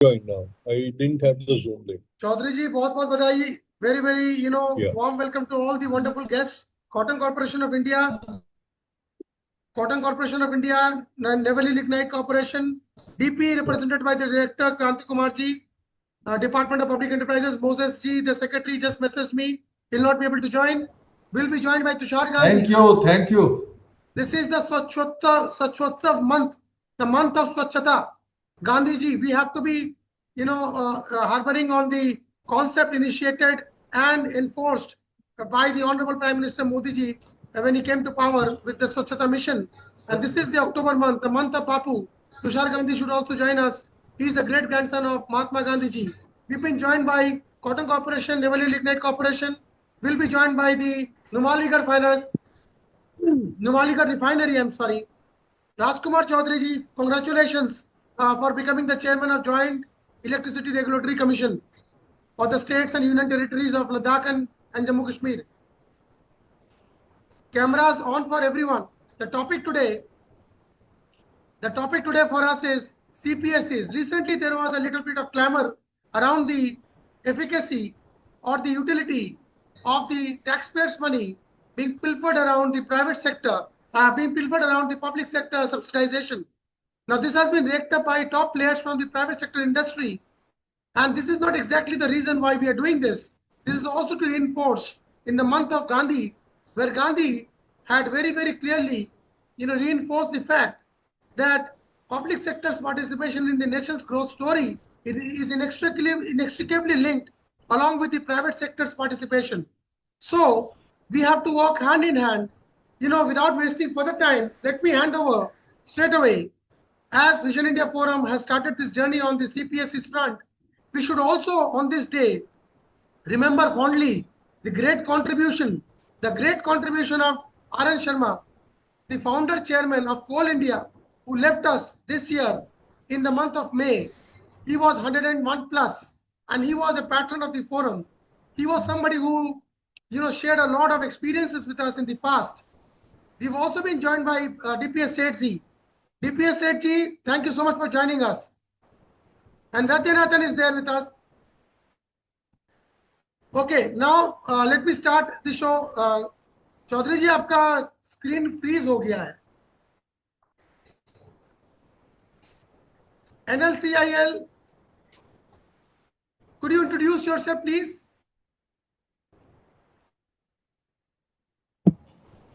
join now. I didn't have the Zoom link. Chaudhary ji, बहुत बधाई. Very, Yeah. warm welcome to all the wonderful guests. Cotton Corporation of India, Naval Lignite Corporation, DP represented by the Director Kranti Kumar ji, Department of Public Enterprises, Moses ji, the Secretary just messaged me. He'll not be able to join. We'll be joined by Tushar Gandhi. Thank you. This is the Swachhta month, the month of Swachhta. Gandhi ji, we have to be, harboring on the concept initiated and enforced by the Honorable Prime Minister Modi ji when he came to power with the Swachhta mission. And this is the October month, the month of Bapu. Tushar Gandhi should also join us. He is the great grandson of Mahatma Gandhi ji. We've been joined by Cotton Corporation, Naval Lignite Corporation. We'll be joined by the Numaligarh Refinery, I'm sorry. Rajkumar Chaudhary ji, congratulations for becoming the chairman of Joint Electricity Regulatory Commission for the states and union territories of Ladakh and Jammu Kashmir. Cameras on for everyone. The topic today for us is CPSEs. Recently, there was a little bit of clamor around the efficacy or the utility of the taxpayers' money being pilfered around the private sector, being pilfered around the public sector subsidization. Now, this has been raked up by top players from the private sector industry. And this is not exactly the reason why we are doing this. This is also to reinforce in the month of Gandhi, where Gandhi had very, very clearly, reinforced the fact that public sector's participation in the nation's growth story is inextricably linked along with the private sector's participation. So we have to walk hand in hand, without wasting further time. Let me hand over straight away. As Vision India Forum has started this journey on the CPSEs front, we should also on this day remember fondly the great contribution of R.N. Sharma, the founder chairman of Coal India, who left us this year in the month of May. He was 101 plus, and he was a patron of the forum. He was somebody who, shared a lot of experiences with us in the past. We've also been joined by DPS Sethji. DPS Sethji, thank you so much for joining us. And Vaidyanathan is there with us. Okay, now let me start the show. Chaudhary ji, आपका screen freeze हो गया है. NLCIL, could you introduce yourself, please?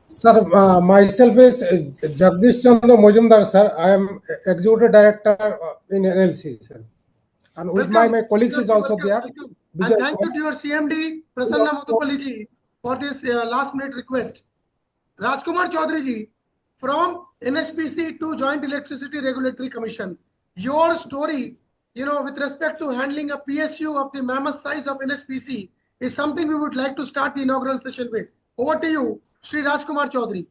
Sir, myself is Jagdish Chandra Mojumdar, sir. I am Executive Director in NLC, sir. And with my colleagues is also there. Welcome. And thank you to your CMD, Prasanna Motupalli ji, for this last minute request. Rajkumar Chaudhary ji, from NHPC to Joint Electricity Regulatory Commission, your story, with respect to handling a PSU of the mammoth size of NHPC is something we would like to start the inaugural session with. Over to you, Shri Rajkumar Chaudhary.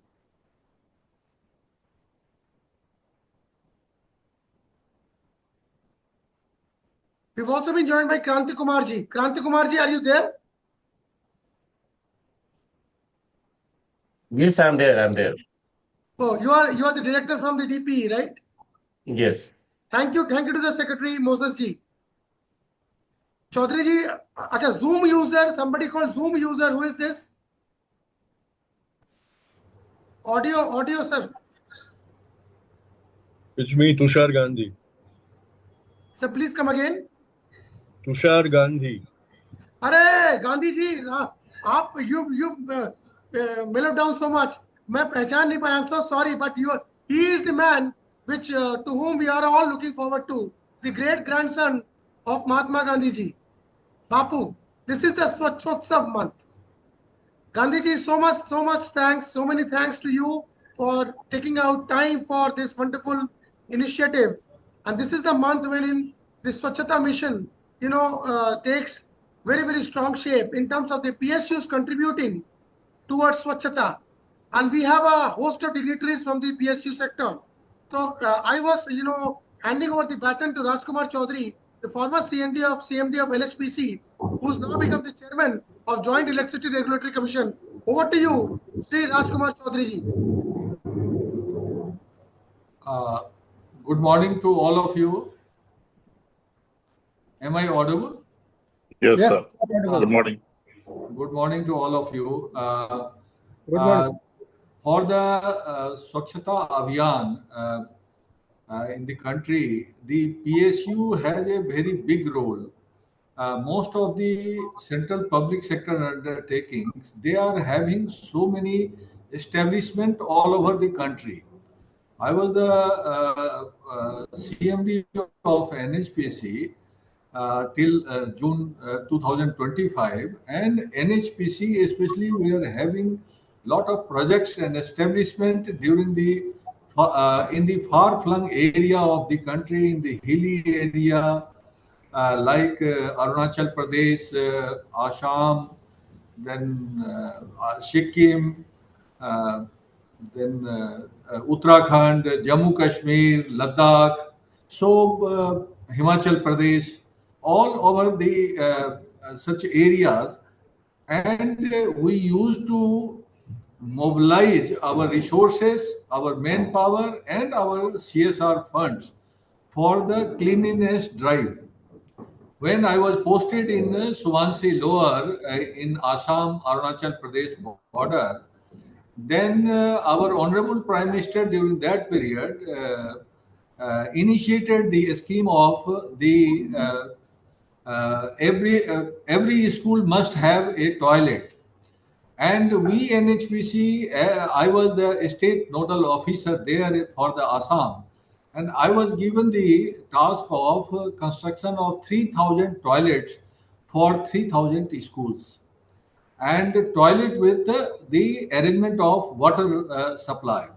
We've also been joined by Kranti Kumar ji. Kranti Kumar ji, are you there? Yes, I'm there. Oh, you are the director from the DPE, right? Yes. Thank you to the secretary, Moses ji. Chaudhary ji, acha, Zoom user, somebody called Zoom user, who is this? Audio, sir. It's me, Tushar Gandhi. Sir, please come again. Tushar Gandhi. Arey, Gandhi ji, you mellowed down so much. I'm so sorry, but he is the man to whom we are all looking forward to. The great grandson of Mahatma Gandhi ji. Bapu, this is the Swachhta month. Gandhi ji, so much thanks, so many thanks to you for taking out time for this wonderful initiative. And this is the month when the Swachhta mission, takes very, very strong shape in terms of the PSUs contributing towards Swachhta. And we have a host of dignitaries from the PSU sector. So I was, handing over the baton to Rajkumar Chaudhary, the former CMD of NHPC, who's now become the chairman of Joint Electricity Regulatory Commission. Over to you, Sri Rajkumar Chaudhary ji. Good morning to all of you. Am I audible? Yes, Yes, sir. Good morning. Good morning to all of you. good morning. For the Swachhta Abhiyan in the country, the PSU has a very big role. Most of the central public sector undertakings, they are having so many establishment all over the country. I was the CMD of NHPC till June 2025, and NHPC especially we are having lot of projects and establishment during the in the far-flung area of the country, in the hilly area like Arunachal Pradesh, Assam, then Sikkim, uh, then Uttarakhand, Jammu Kashmir, Ladakh, so Himachal Pradesh, all over the such areas, and we used to mobilize our resources, our manpower, and our CSR funds for the cleanliness drive. When I was posted in Suvansi Lower in Assam, Arunachal Pradesh border, then our Honorable Prime Minister during that period initiated the scheme of every school must have a toilet. And we NHPC, I was the state nodal officer there for the Assam, and I was given the task of construction of 3,000 toilets for 3,000 schools, and toilet with the arrangement of water supply.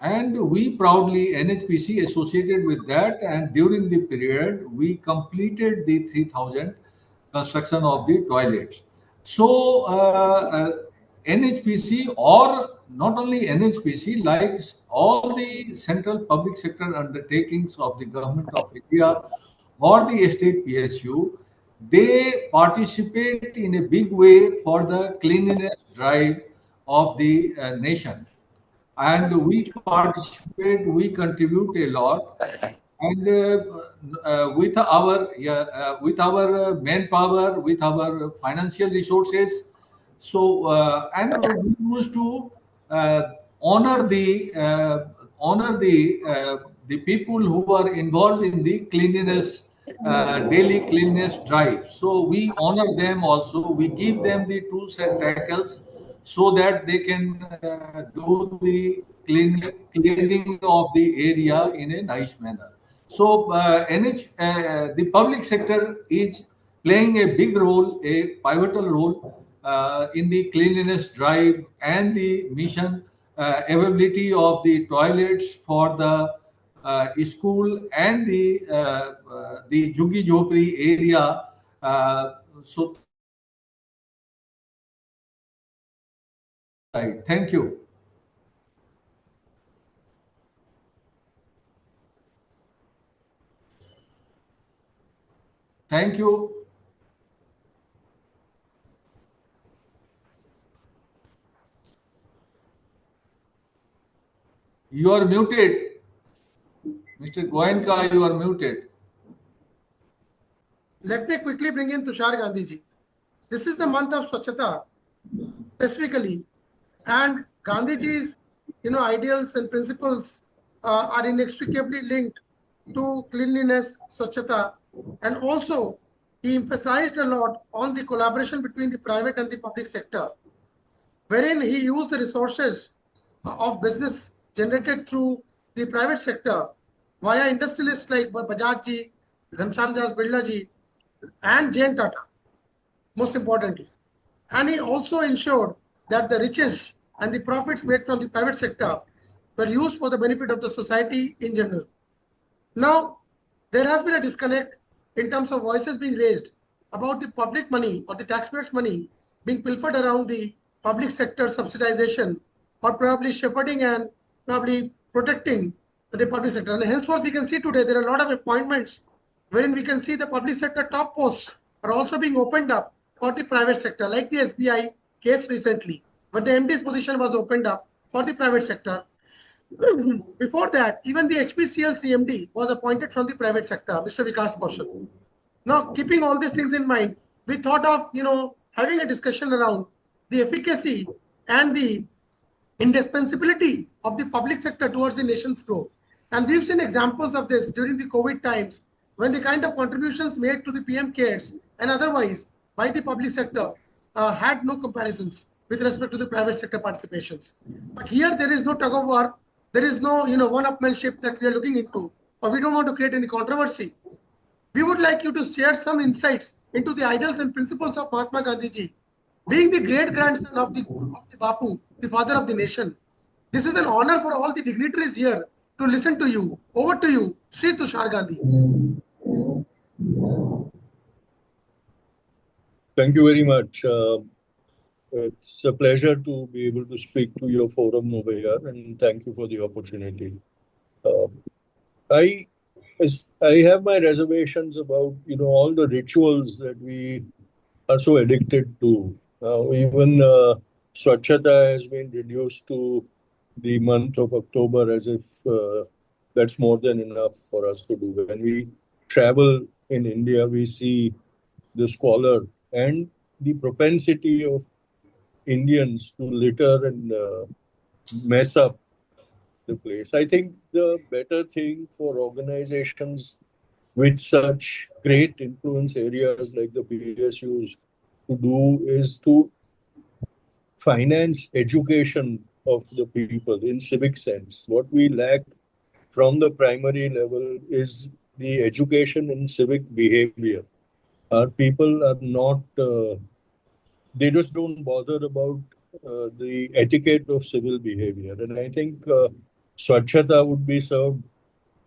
And we proudly NHPC associated with that, and during the period we completed the 3,000 construction of the toilets. So NHPC, or not only NHPC, like all the central public sector undertakings of the government of India or the state PSU, they participate in a big way for the cleanliness drive of the nation. And we participate, we contribute a lot, and with our manpower, with our financial resources. So and we used to uh, honor the people who are involved in the cleanliness daily cleanliness drive. So we honor them also. We give them the tools and tackles so that they can do the cleaning of the area in a nice manner. So the public sector is playing a big role, a pivotal role in the cleanliness drive and the mission availability of the toilets for the school and the Juggi Jhopri area. So thank you. Thank you. You are muted. Mr. Goenka, you are muted. Let me quickly bring in Tushar Gandhiji. This is the month of Swachhta specifically, and Gandhiji's ideals and principles are inextricably linked to cleanliness, Swachhta, and also he emphasized a lot on the collaboration between the private and the public sector, wherein he used the resources of business generated through the private sector via industrialists like Bajaj ji, Ghanshyam Das Birla ji, and Jane Tata, most importantly. And he also ensured that the riches and the profits made from the private sector were used for the benefit of the society in general. Now, there has been a disconnect in terms of voices being raised about the public money or the taxpayers' money being pilfered around the public sector subsidization, or probably shepherding and probably protecting the public sector. And henceforth, we can see today there are a lot of appointments wherein we can see the public sector top posts are also being opened up for the private sector, like the SBI case recently, where the MD's position was opened up for the private sector. Before that, even the HPCL CMD was appointed from the private sector, Mr. Vikas Kaushal. Now, keeping all these things in mind, we thought of, having a discussion around the efficacy and the indispensability of the public sector towards the nation's growth. And we've seen examples of this during the COVID times, when the kind of contributions made to the PM cares and otherwise by the public sector had no comparisons with respect to the private sector participations. But here there is no tug of war, there is no one-upmanship that we are looking into, or we don't want to create any controversy. We would like you to share some insights into the ideals and principles of Mahatma Gandhi ji, being the great grandson of the Bapu, the father of the nation. This is an honor for all the dignitaries here to listen to you. Over to you, Shri Tushar Gandhi. Thank you very much. It's a pleasure to be able to speak to your forum over here, and thank you for the opportunity. I have my reservations about all the rituals that we are so addicted to. Even Swachhta has been reduced to the month of October, as if that's more than enough for us to do. When we travel in India, we see the squalor and the propensity of Indians to litter and mess up the place. I think the better thing for organizations with such great influence areas like the PSUs to do is to finance education of the people in civic sense. What we lack from the primary level is the education in civic behavior. Our people are not, they just don't bother about the etiquette of civil behavior. And I think Swachhta would be served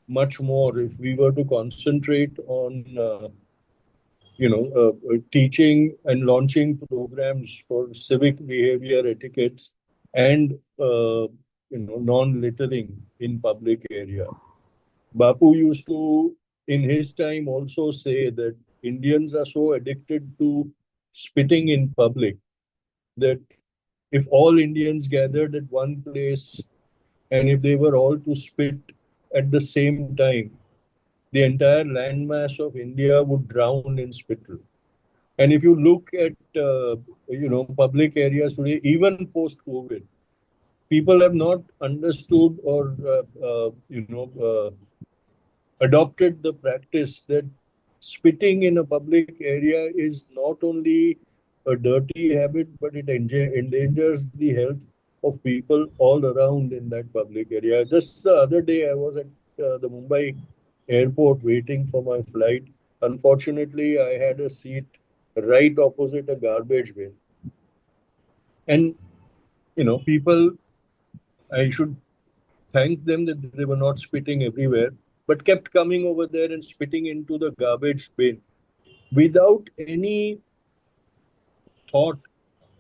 much more if we were to concentrate on teaching and launching programs for civic behavior etiquettes and non-littering in public area. Bapu used to, in his time, also say that Indians are so addicted to spitting in public that if all Indians gathered at one place and if they were all to spit at the same time, the entire landmass of India would drown in spittle. And if you look at public areas today, even post-COVID, people have not understood or adopted the practice that spitting in a public area is not only a dirty habit, but it endangers the health of people all around in that public area. Just the other day, I was at the Mumbai airport waiting for my flight. Unfortunately, I had a seat right opposite a garbage bin. And, people, I should thank them that they were not spitting everywhere, but kept coming over there and spitting into the garbage bin without any thought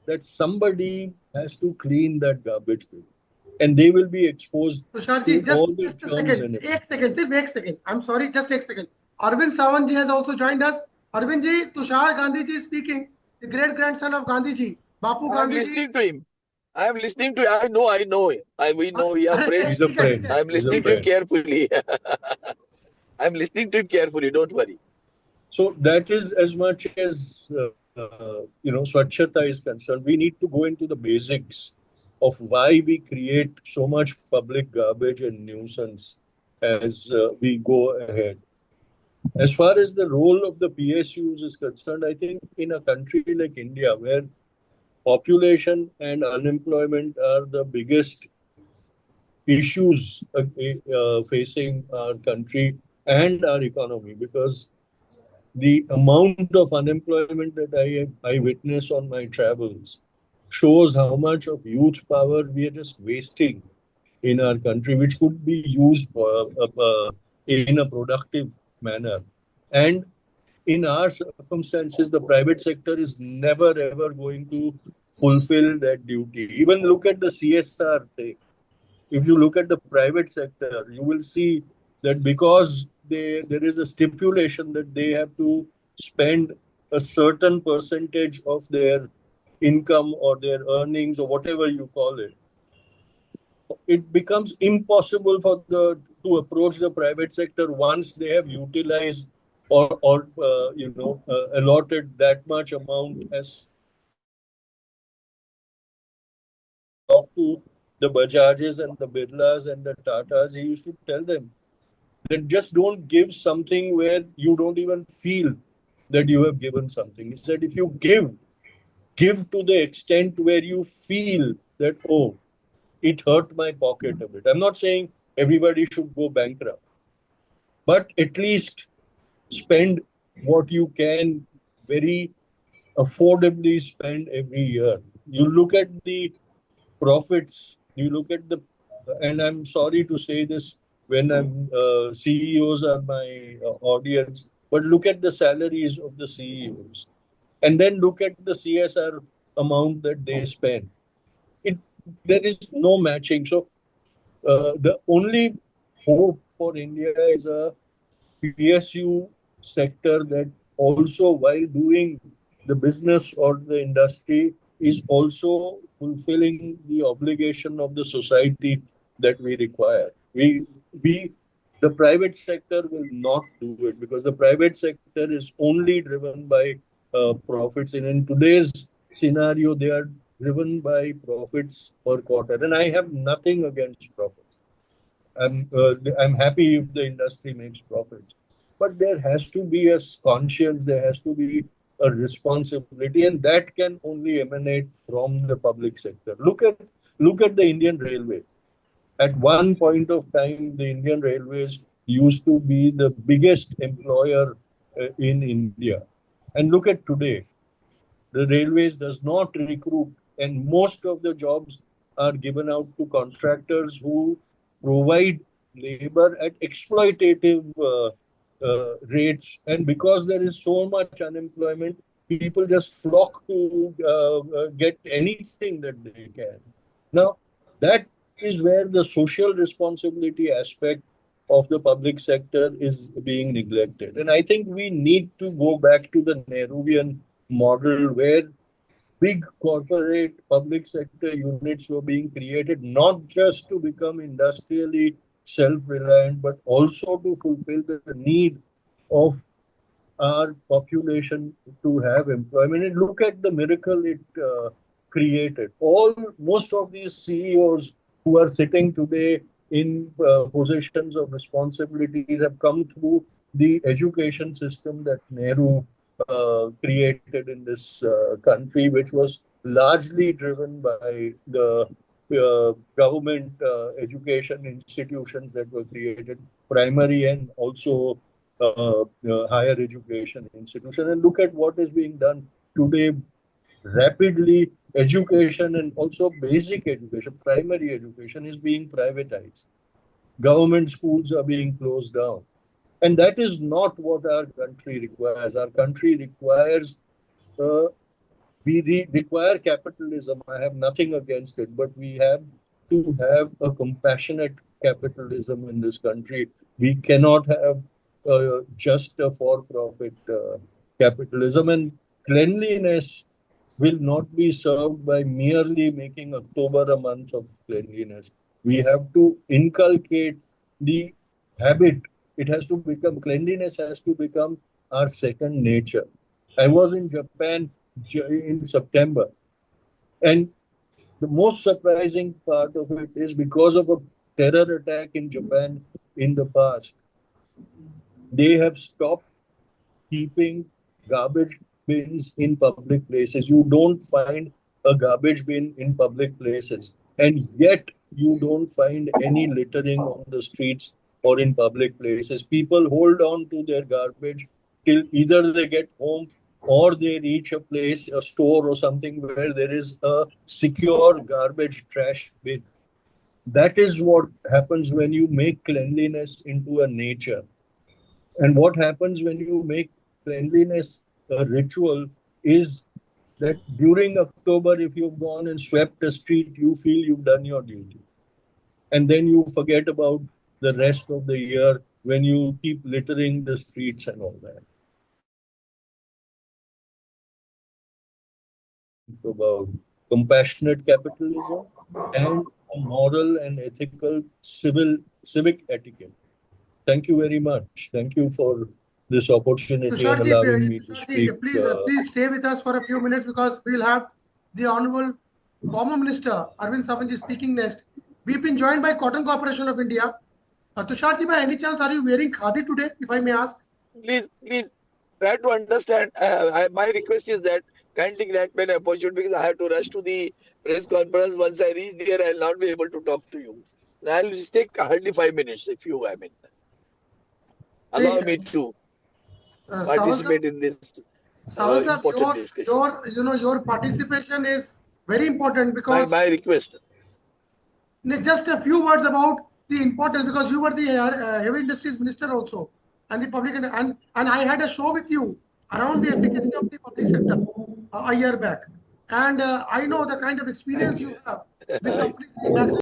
that somebody has to clean that garbage bin. And they will be exposed Tusharji, to all the just a germs second. and everything. Ek second. I'm sorry, just take a second. Arvind Sawant ji has also joined us. Arvind ji, Tushar Gandhi ji is speaking, the great grandson of Gandhi ji, Bapu I'm Gandhi ji. listening to him. I am listening to him. I know. We know we are friends. He's a friend. I'm He's a listening to him friend. carefully. I'm listening to him carefully. Don't worry. So that is as much as Swachhta is concerned. We need to go into the basics of why we create so much public garbage and nuisance as we go ahead. As far as the role of the PSUs is concerned, I think in a country like India, where population and unemployment are the biggest issues facing our country and our economy, because the amount of unemployment that I witness on my travels shows how much of youth power we are just wasting in our country, which could be used in a productive manner. And in our circumstances, the private sector is never ever going to fulfill that duty. Even look at the CSR thing. If you look at the private sector, you will see that because there is a stipulation that they have to spend a certain percentage of their income or their earnings or whatever you call it, it becomes impossible for to approach the private sector once they have utilized allotted that much amount as talk to the Bajajes and the Birlas and the Tatas, he used to tell them that just don't give something where you don't even feel that you have given something. He said, if you give to the extent where you feel that, oh, it hurt my pocket a bit. I'm not saying everybody should go bankrupt, but at least spend what you can very affordably spend every year. You look at the profits, you look at the, and I'm sorry to say this when CEOs are my audience, but look at the salaries of the CEOs and then look at the CSR amount that they spend. It, there is no matching. So the only hope for India is a PSU sector that also, while doing the business or the industry, is also fulfilling the obligation of the society that we require. The private sector will not do it because the private sector is only driven by profits. And in today's scenario, they are driven by profits per quarter. And I have nothing against profits. I'm happy if the industry makes profits, but there has to be a conscience, there has to be a responsibility, and that can only emanate from the public sector. Look at the Indian Railways. At one point of time, the Indian Railways used to be the biggest employer in India, and look at today. The railways does not recruit, and most of the jobs are given out to contractors who provide labor at exploitative rates. And because there is so much unemployment, people just flock to get anything that they can. Now, that is where the social responsibility aspect of the public sector is being neglected. And I think we need to go back to the Nehruvian model where big corporate public sector units were being created not just to become industrially self-reliant, but also to fulfill the need of our population to have employment. And look at the miracle it created. Most of these CEOs who are sitting today in positions of responsibilities have come through the education system that Nehru created in this country, which was largely driven by the government education institutions that were created, primary and also higher education institution. And look at what is being done today. Rapidly, education and also basic education, primary education is being privatized. Government schools are being closed down. And that is not what our country requires. Our country requires, require capitalism. I have nothing against it, but we have to have a compassionate capitalism in this country. We cannot have just a for-profit capitalism. And cleanliness will not be served by merely making October a month of cleanliness. We have to inculcate the habit. It has to become, cleanliness has to become our second nature. I was in Japan in September, and the most surprising part of it is because of a terror attack in Japan in the past, they have stopped keeping garbage bins in public places. You don't find a garbage bin in public places. And yet you don't find any littering on the streets or in public places. People hold on to their garbage till either they get home or they reach a place, a store or something where there is a secure garbage trash bin. That is what happens when you make cleanliness into a nature. And what happens when you make cleanliness a ritual is that during October, if you've gone and swept a street, you feel you've done your duty. And then you forget about the rest of the year when you keep littering the streets and all that. About compassionate capitalism and a moral and ethical civic etiquette. Thank you very much. Thank you for this opportunity and Tusharji, allowing me to speak. please stay with us for a few minutes because we will have the Honorable Former Minister Arvind Savantji speaking next. We've been joined by Cotton Corporation of India. Tusharji, by any chance, are you wearing khadi today, if I may ask? Please try to understand. My request is that kindly grant me an opportunity because I have to rush to the press conference. Once I reach there, I'll not be able to talk to you. I'll just take hardly 5 minutes if you, allow me to participate in this Sawant sir, important discussion. your participation is very important because My request. just a few words about the importance, because you were the heavy industries minister also, and the public, and I had a show with you around the efficacy of the public sector a year back, and I know the kind of experience you have with companies doing maximum